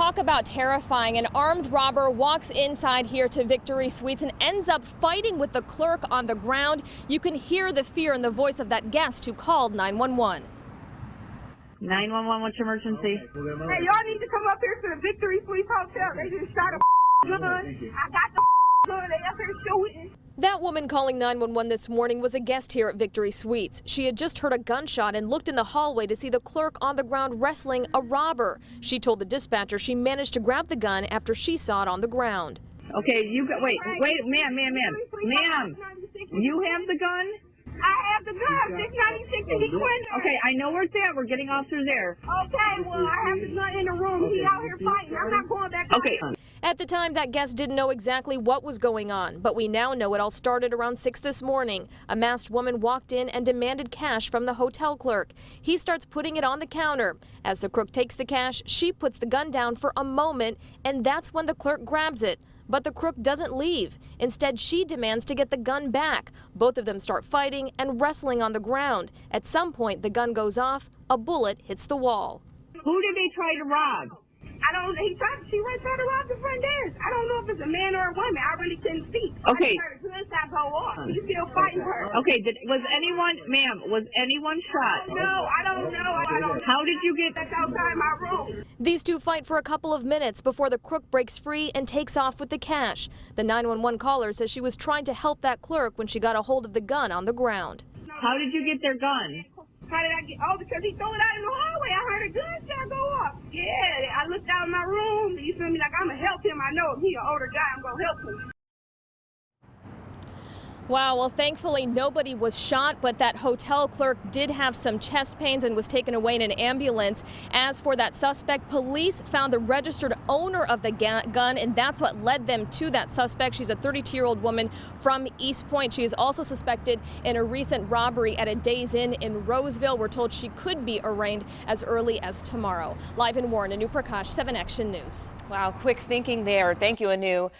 talk about terrifying. An armed robber walks inside here to Victory Suites and ends up fighting with the clerk on the ground. You can hear the fear in the voice of that guest who called 911. 911, what's your emergency? Hey, y'all need to come up here to the Victory Suites Hotel. They just shot a gun. I got the gun. They up here shooting. That woman calling 911 this morning was a guest here at Victory Suites. She had just heard a gunshot and looked in the hallway to see the clerk on the ground wrestling a robber. She told the dispatcher she managed to grab the gun after she saw it on the ground. Okay, you got, wait, ma'am. You have the gun? I have the gun, 696 in the corner. Okay, I know where it's at. We're getting officers there. Okay, well, I have the gun in the room. He out here fighting. I'm not going back. Okay. At the time, that guest didn't know exactly what was going on, but we now know it all started around 6 this morning. A masked woman walked in and demanded cash from the hotel clerk. He starts putting it on the counter. As the crook takes the cash, she puts the gun down for a moment, and that's when the clerk grabs it. But the crook doesn't leave. Instead, she demands to get the gun back. Both of them start fighting and wrestling on the ground. At some point, the gun goes off. A bullet hits the wall. Who did they try to rob? She tried to rob the front desk. I don't know if it's a man or a woman. I really couldn't speak. Okay. I heard a gunshot go off. He's still fighting her. Okay, was anyone shot? No, I don't know. How did you get... That's outside my room. These two fight for a couple of minutes before the crook breaks free and takes off with the cash. The 911 caller says she was trying to help that clerk when she got a hold of the gun on the ground. How did you get their gun? How did I get? Oh, because he threw it out in the hallway. I heard a gunshot go off. Yeah, I looked out in my room. You feel me? Like, I'm going to help him. I know him. He's an older guy. I'm going to help him. Wow, well, thankfully nobody was shot, but that hotel clerk did have some chest pains and was taken away in an ambulance. As for that suspect, police found the registered owner of the gun, and that's what led them to that suspect. She's a 32-year-old woman from East Point. She is also suspected in a recent robbery at a Days Inn in Roseville. We're told she could be arraigned as early as tomorrow. Live in Warren, Anu Prakash, 7 Action News. Wow, quick thinking there. Thank you, Anu.